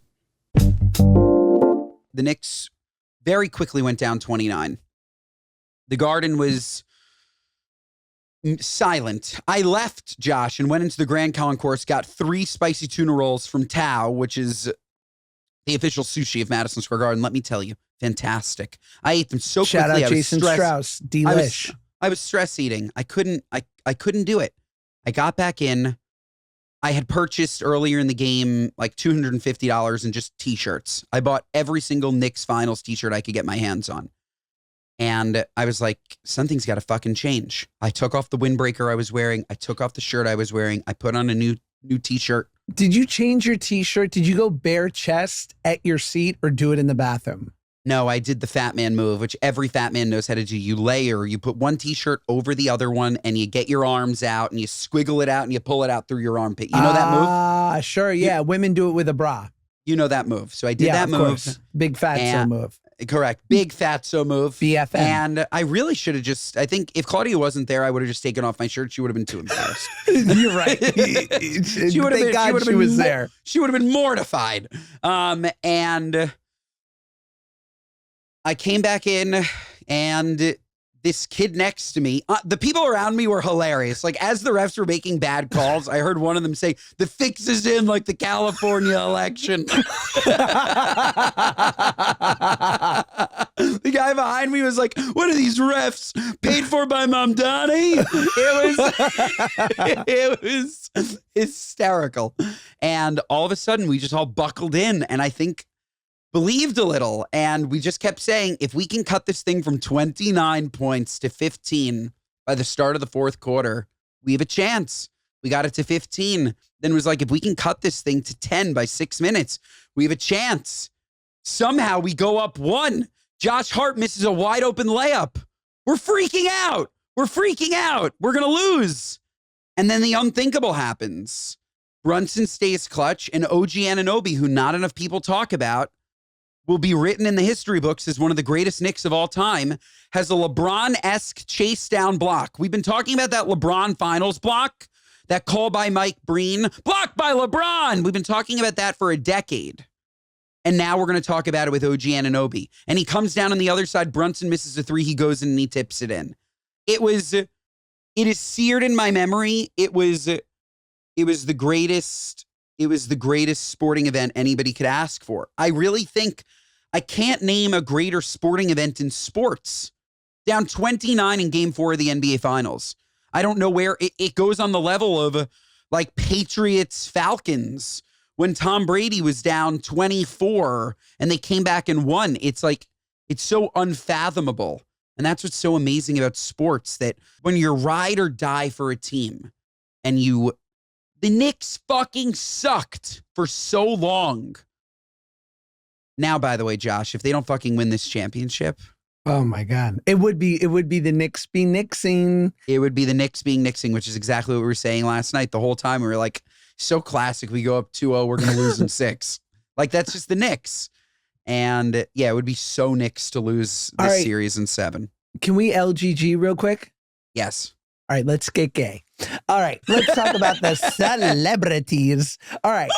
The Knicks very quickly went down 29. The Garden was silent. I left, Josh, and went into the Grand Concourse, got 3 spicy tuna rolls from Tao, which is the official sushi of Madison Square Garden. Let me tell you, fantastic. I ate them so quickly. Shout out Jason Strauss. Delish. I was stress eating. I couldn't do it. I got back in. I had purchased earlier in the game like $250 in just t-shirts. I bought every single Knicks Finals t-shirt I could get my hands on. And I was like, something's got to fucking change. I took off the windbreaker I was wearing. I took off the shirt I was wearing. I put on a new t-shirt. Did you change your t-shirt? Did you go bare chest at your seat or do it in the bathroom? No, I did the fat man move, which every fat man knows how to do. You layer, you put one t-shirt over the other one and you get your arms out and you squiggle it out and you pull it out through your armpit. You know that move? Sure. Yeah. Women do it with a bra. You know that move. So I did that move. Course. Big fatso move. Correct. Big fatso move. BFM. And I really should have I think if Claudia wasn't there, I would have just taken off my shirt. She would have been too embarrassed. You're right. She would have been there. She would have been mortified. And I came back in and this kid next to me, the people around me were hilarious. Like as the refs were making bad calls, I heard one of them say, the fix is in like the California election. The guy behind me was like, what are these refs paid for by Mom Donnie? It was hysterical. And all of a sudden we just all buckled in and I think believed a little, and we just kept saying, if we can cut this thing from 29 points to 15 by the start of the fourth quarter, we have a chance. We got it to 15. Then it was like, if we can cut this thing to 10 by 6 minutes, we have a chance. Somehow we go up 1. Josh Hart misses a wide open layup. We're freaking out. We're freaking out. We're going to lose. And then the unthinkable happens. Brunson stays clutch, and OG Anunoby, who not enough people talk about, will be written in the history books as one of the greatest Knicks of all time, has a LeBron-esque chase down block. We've been talking about that LeBron finals block, that call by Mike Breen, blocked by LeBron. We've been talking about that for a decade. And now we're going to talk about it with OG Anunoby. And he comes down on the other side. Brunson misses a 3. He goes in and he tips it in. It is seared in my memory. It was the greatest. It was the greatest sporting event anybody could ask for. I really think I can't name a greater sporting event in sports. Down 29 in Game 4 of the NBA Finals. I don't know where it goes on the level of like Patriots Falcons when Tom Brady was down 24 and they came back and won. It's like, it's so unfathomable. And that's what's so amazing about sports, that when you're ride or die for a team and the Knicks fucking sucked for so long. Now, by the way, Josh, if they don't fucking win this championship. Oh my God. It would be the Knicks be Knicksing. It would be the Knicks being Knicksing, which is exactly what we were saying last night. The whole time we were like, so classic. We go up 2-0, we're going to lose in 6. Like, that's just the Knicks. And yeah, it would be so Knicks to lose this series in 7. Can we LGG real quick? Yes. All right, let's get gay. All right, let's talk about the celebrities. All right,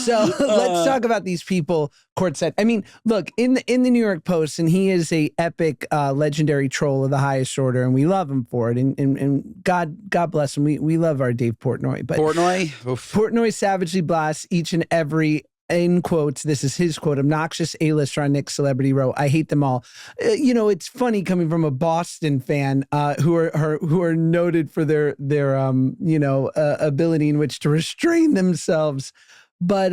so let's talk about these people courtside. I mean, look, in the New York Post, and he is a epic, legendary troll of the highest order, and we love him for it. And God bless him. We love our Dave Portnoy. But Portnoy? Oof. Portnoy savagely blasts each and every, in quotes, this is his quote, obnoxious A-lister on Knicks Celebrity Row. I hate them all. It's funny coming from a Boston fan who are noted for their ability in which to restrain themselves. But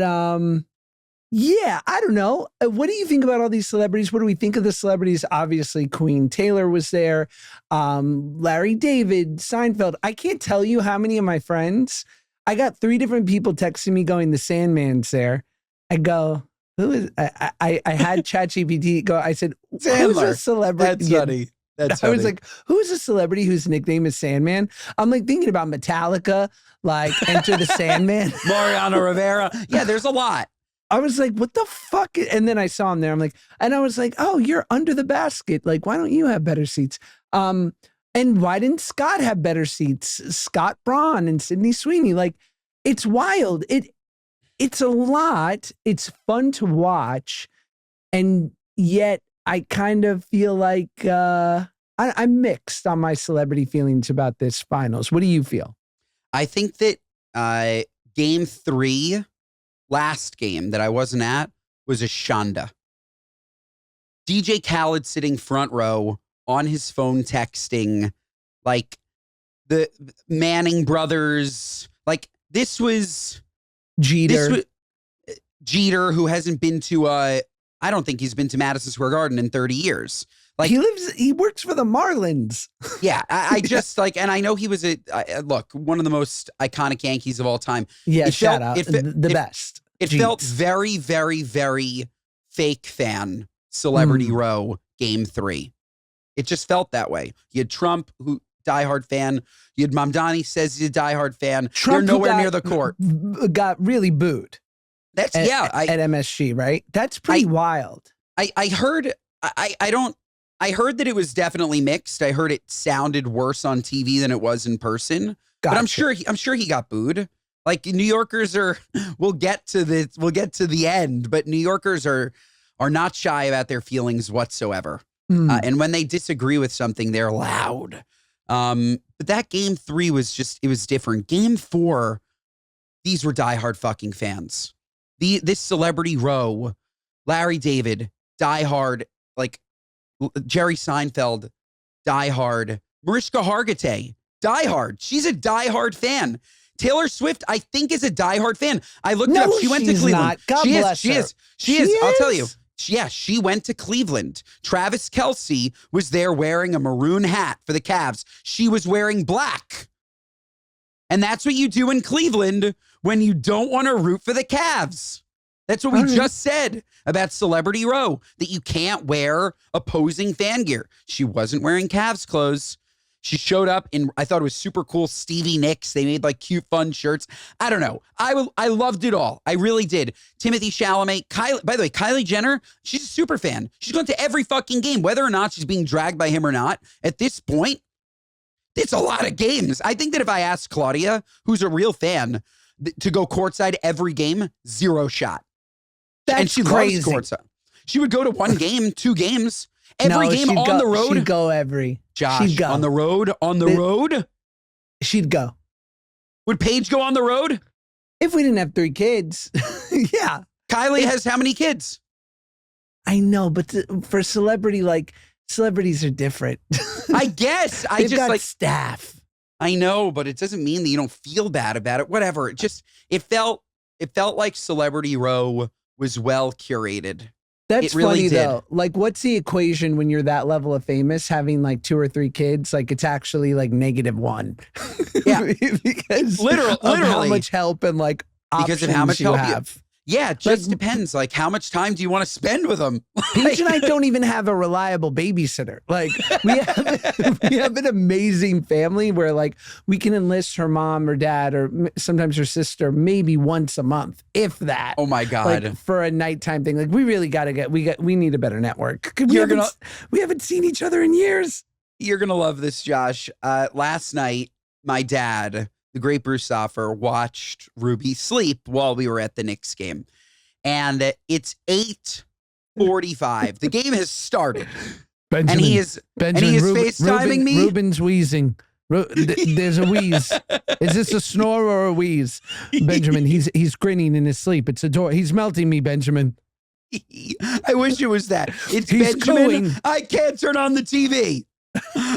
yeah, I don't know. What do you think about all these celebrities? What do we think of the celebrities? Obviously, Queen Taylor was there. Larry David, Seinfeld. I can't tell you how many of my friends. I got 3 different people texting me going, the Sandman's there. I go, who is, I had ChatGPT go, I said, who's a celebrity? That's funny. That's funny. I was like, who's a celebrity whose nickname is Sandman? I'm like thinking about Metallica, like Enter the Sandman. Mariano Rivera. Yeah, there's a lot. I was like, what the fuck? And then I saw him there. I'm like, and I was like, oh, you're under the basket. Like, why don't you have better seats? And why didn't Scott have better seats? Scott Braun and Sydney Sweeney. Like, it's wild. It's a lot. It's fun to watch. And yet I kind of feel like I'm mixed on my celebrity feelings about this finals. What do you feel? I think that game 3, last game that I wasn't at, was a shanda. DJ Khaled sitting front row on his phone texting, like the Manning brothers. Like, this was Jeter. Jeter, who hasn't been to I don't think he's been to Madison Square Garden in 30 years. Like, he works for the Marlins. Yeah, I just like, and I know he was one of the most iconic Yankees of all time. Yeah, shout out, the best. It felt very, very, very fake fan Celebrity Row game 3. It just felt that way. You had Trump, who diehard fan. You had Mamdani, says he's a diehard fan. Trump, they're nowhere near the court. Got really booed. That's at MSG, right? That's pretty wild. I heard. I heard that it was definitely mixed. I heard it sounded worse on TV than it was in person. Gotcha. But I'm sure he got booed. Like, New Yorkers are. We'll get to the end, but New Yorkers are not shy about their feelings whatsoever. And when they disagree with something, they're loud. But that game 3 was different. Game 4, these were diehard fucking fans. This Celebrity Row, Larry David, diehard, like Jerry Seinfeld, diehard, Mariska Hargitay, diehard. She's a diehard fan. Taylor Swift, I think, is a diehard fan. I looked it up. She went to Cleveland. Not. God bless her. She is. I'll tell you. Yeah, she went to Cleveland. Travis Kelce was there wearing a maroon hat for the Cavs. She was wearing black. And that's what you do in Cleveland when you don't want to root for the Cavs. That's what we just said about Celebrity Row, that you can't wear opposing fan gear. She wasn't wearing Cavs clothes. She showed up in, I thought it was super cool, Stevie Nicks. They made like cute, fun shirts. I don't know. I loved it all. I really did. Timothy Chalamet. By the way, Kylie Jenner, she's a super fan. She's going to every fucking game, whether or not she's being dragged by him or not. At this point, it's a lot of games. I think that if I asked Claudia, who's a real fan, to go courtside every game, 0 shot. That's she crazy. Loves courtside. She would go to 1 game, 2 games. Every game on the road. She'd go every. Josh, she'd go. on the road? Road? She'd go. Would Paige go on the road? If we didn't have 3 kids. Yeah. Kylie has how many kids? I know, but for celebrity, like, celebrities are different. I guess. They've got staff. I know, but it doesn't mean that you don't feel bad about it. Whatever. It felt like Celebrity Row was well curated. That's really funny though. Like, what's the equation when you're that level of famous, having like 2 or 3 kids? Like, it's actually like -1. Yeah, because literally how much help and like because of how much help you you have. Yeah, it just depends. Like, how much time do you want to spend with them? Peach and I don't even have a reliable babysitter. Like, we have an amazing family where like we can enlist her mom or dad or sometimes her sister maybe once a month, if that. Oh my God. Like, for a nighttime thing. Like, we really we need a better network. We haven't seen each other in years. You're going to love this, Josh. Last night, my dad, the great Bruce Soffer, watched Ruby sleep while we were at the Knicks game. And it's 8:45. The game has started. Benjamin, and he is FaceTiming me. Ruben's wheezing. There's a wheeze. Is this a snore or a wheeze? Benjamin, he's grinning in his sleep. It's a door. He's melting me, Benjamin. I wish it was that. It's He's Benjamin. cooing. I can't turn on the TV.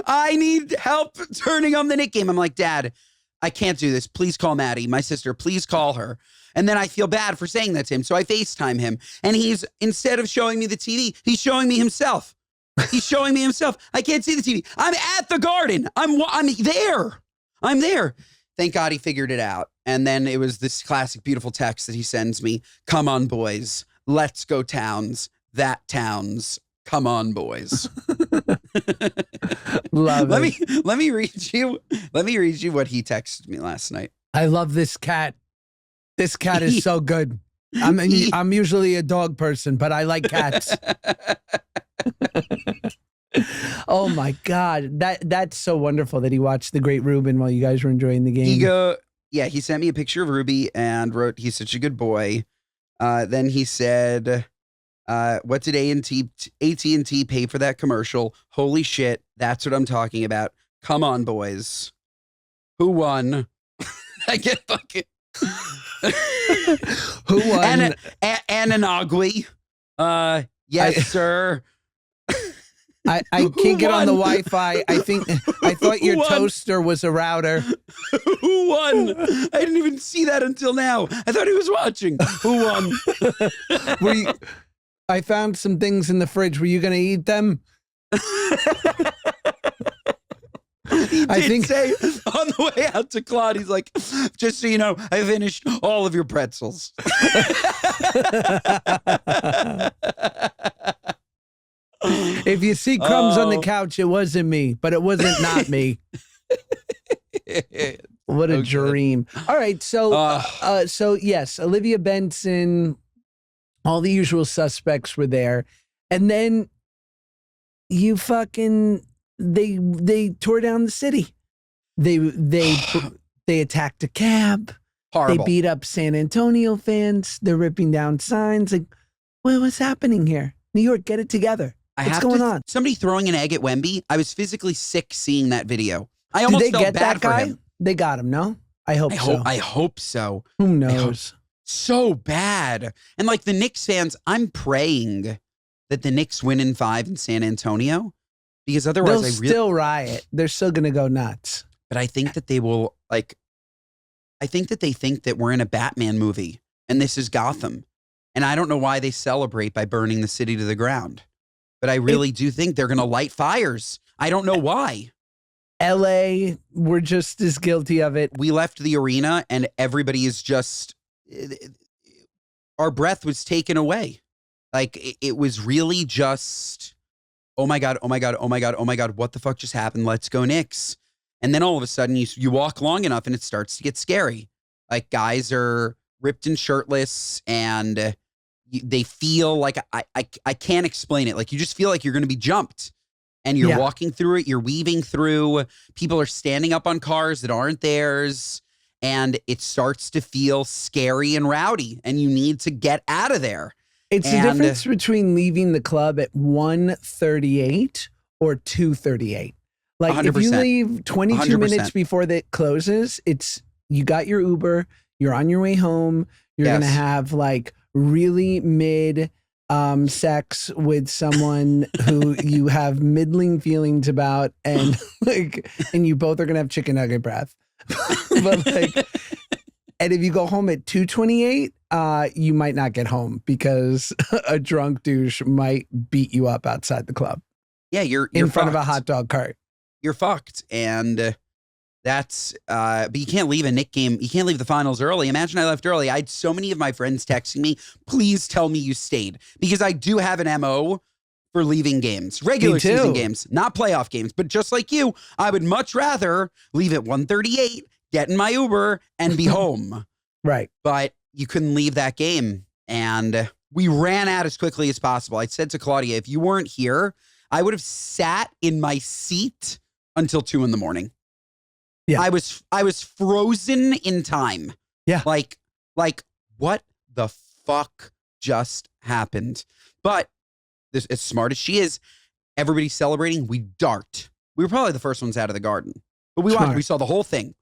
I need help turning on the Knicks game. I'm like, Dad, I can't do this. Please call Maddie, my sister. Please call her. And then I feel bad for saying that to him. So I FaceTime him. And he's, instead of showing me the TV, he's showing me himself. He's showing me himself. I can't see the TV. I'm at the Garden. I'm there. I'm there. Thank God he figured it out. And then it was this classic, beautiful text that he sends me. Come on, boys. Let's go Towns. That Towns. Come on, boys. Love it. Let me read you what he texted me last night. I love this cat. This cat is so good. I'm usually a dog person, but I like cats. Oh my God. That's so wonderful that he watched the great Ruben while you guys were enjoying the game. He sent me a picture of Ruby and wrote, he's such a good boy. Then he said, what did AT&T pay for that commercial? Holy shit. That's what I'm talking about. Come on, boys. Who won? I get fucking. Who won? And an ugly. Yes, sir. I can't get on the Wi-Fi. I thought your toaster was a router. Who won? I didn't even see that until now. I thought he was watching. Who won? I found some things in the fridge. Were you going to eat them? He did say on the way out to Claude, he's like, just so you know, I finished all of your pretzels. If you see crumbs on the couch, it wasn't me, but it wasn't not me. What a dream. All right. So yes, Olivia Benson, all the usual suspects were there. And then they tore down the city. They attacked a cab. Horrible. They beat up San Antonio fans. They're ripping down signs. Like, well, what's happening here? New York, get it together. What's going on? Somebody throwing an egg at Wemby. I was physically sick seeing that video. I almost Did they felt get bad that guy? for him. They got him, no? I hope so. I hope so. Who knows? So bad. And like the Knicks fans, I'm praying that the Knicks win in 5 in San Antonio, because otherwise they'll still riot. They're still going to go nuts. But I think that they will, like, I think that they think that we're in a Batman movie and this is Gotham. And I don't know why they celebrate by burning the city to the ground. But I really do think they're going to light fires. I don't know why. LA, we're just as guilty of it. We left the arena and everybody is just, our breath was taken away. Like, it was really just, oh my God, oh my God, oh my God, oh my God, what the fuck just happened? Let's go Knicks. And then all of a sudden you walk long enough and it starts to get scary. Like, guys are ripped and shirtless and they feel like, I can't explain it. Like, you just feel like you're going to be jumped. And you're walking through it, you're weaving through, people are standing up on cars that aren't theirs, and it starts to feel scary and rowdy, and you need to get out of there. It's the difference between leaving the club at 1:38 or 2:38. Like 100%. If you leave 22 100%. Minutes before that closes, you got your Uber, you're on your way home, you're going to have like really mid sex with someone who you have middling feelings about, and you both are gonna have chicken nugget breath. But and if you go home at 2:28, you might not get home because a drunk douche might beat you up outside the club. Yeah, you're in front fucked. of a hot dog cart. You're fucked, and that's but you can't leave a Knicks game. You can't leave the finals early. Imagine I left early. I had so many of my friends texting me, please tell me you stayed, because I do have an MO for leaving games, regular season games, not playoff games. But just like you, I would much rather leave at 1:38, get in my Uber, and be home. Right. But you couldn't leave that game, and we ran out as quickly as possible. I said to Claudia, if you weren't here, I would have sat in my seat until 2 a.m. Yeah. I was frozen in time. Yeah. Like what the fuck just happened? But this, as smart as she is, everybody's celebrating. We dart. We were probably the first ones out of the garden, but we watched. We saw the whole thing,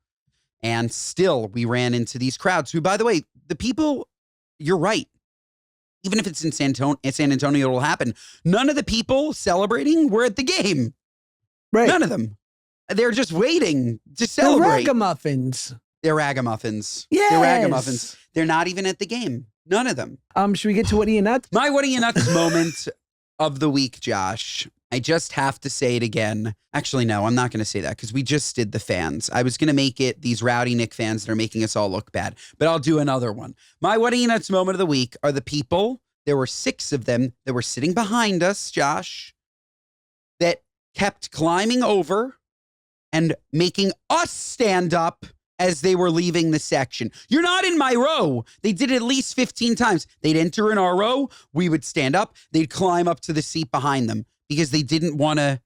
and still we ran into these crowds. Who, by the way, the people. You're right. Even if it's in San Antonio, it'll happen. None of the people celebrating were at the game. Right. None of them. They're just waiting to celebrate. They're ragamuffins. They're ragamuffins. Yes. They're ragamuffins. They're not even at the game. None of them. Should we get to what are you nuts? My what are you nuts moment of the week, Josh. I just have to say it again. Actually, no, I'm not going to say that because we just did the fans. I was going to make it these rowdy Knick fans that are making us all look bad, but I'll do another one. My what are you nuts moment of the week are the people. There were 6 of them that were sitting behind us, Josh, that kept climbing over and making us stand up as they were leaving the section. You're not in my row. They did it at least 15 times. They'd enter in our row. We would stand up. They'd climb up to the seat behind them because they didn't want to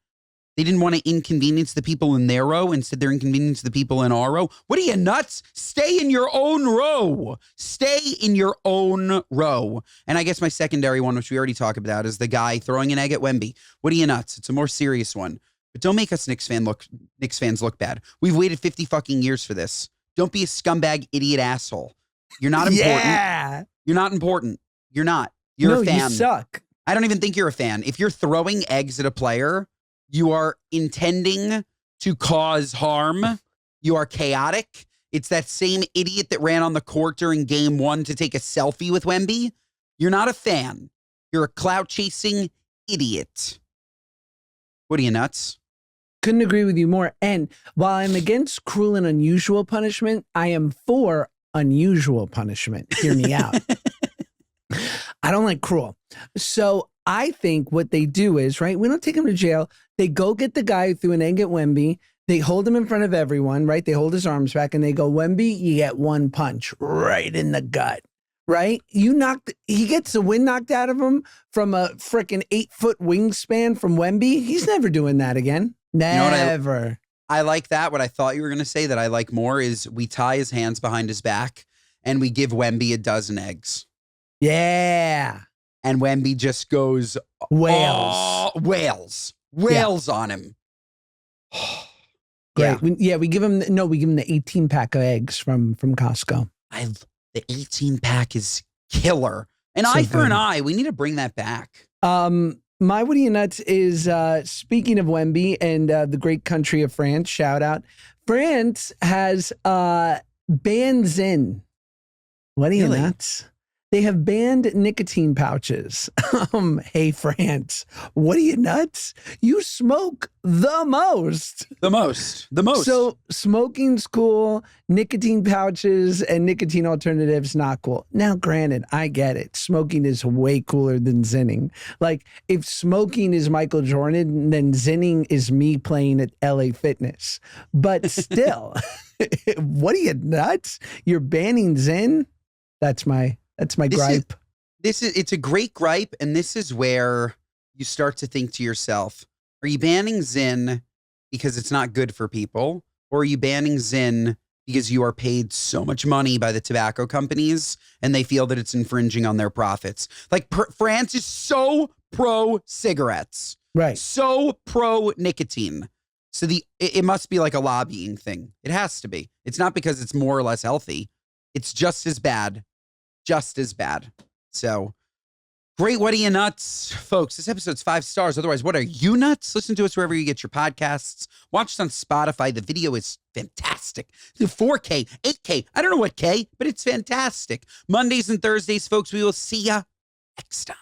inconvenience the people in their row. Instead, they're inconveniencing the people in our row. What are you, nuts? Stay in your own row. Stay in your own row. And I guess my secondary one, which we already talked about, is the guy throwing an egg at Wemby. What are you, nuts? It's a more serious one. But don't make us Knicks fans look bad. We've waited 50 fucking years for this. Don't be a scumbag, idiot, asshole. You're not important. Yeah. You're not important. You're not. You're a fan. You suck. I don't even think you're a fan. If you're throwing eggs at a player, you are intending to cause harm. You are chaotic. It's that same idiot that ran on the court during game 1 to take a selfie with Wemby. You're not a fan. You're a clout-chasing idiot. What are you, nuts? Couldn't agree with you more. And while I'm against cruel and unusual punishment, I am for unusual punishment. Hear me out. I don't like cruel. So I think what they do is, right, we don't take him to jail. They go get the guy who threw an egg at Wemby. They hold him in front of everyone, right? They hold his arms back and they go, Wemby, you get 1 punch right in the gut, right? He gets the wind knocked out of him from a freaking 8-foot wingspan from Wemby. He's never doing that again. Never. You know I like that. What I thought you were going to say that I like more is we tie his hands behind his back and we give Wemby a dozen eggs. Yeah. And Wemby just goes wails on him. Great. We give him the 18-pack of eggs from Costco. The 18-pack is killer. An eye for an eye. We need to bring that back. My Woody and Nuts is, speaking of Wemby and the great country of France, shout out. France has banned Zyn. What are you, nuts? They have banned nicotine pouches. Hey, France, what are you, nuts? You smoke the most. The most. So smoking's cool, nicotine pouches and nicotine alternatives, not cool. Now, granted, I get it. Smoking is way cooler than zinning. Like, if smoking is Michael Jordan, then zinning is me playing at LA Fitness. But still, what are you, nuts? You're banning Zyn? That's my gripe. It's a great gripe, and this is where you start to think to yourself, are you banning Zyn because it's not good for people? Or are you banning Zyn because you are paid so much money by the tobacco companies and they feel that it's infringing on their profits? Like France is so pro cigarettes. Right. So pro nicotine. So it must be like a lobbying thing. It has to be. It's not because it's more or less healthy. It's just as bad. Just as bad. So, great. What are you, nuts? Folks, this episode's 5 stars. Otherwise, what are you, nuts? Listen to us wherever you get your podcasts. Watch us on Spotify. The video is fantastic. The 4K, 8K. I don't know what K, but it's fantastic. Mondays and Thursdays, folks. We will see ya next time.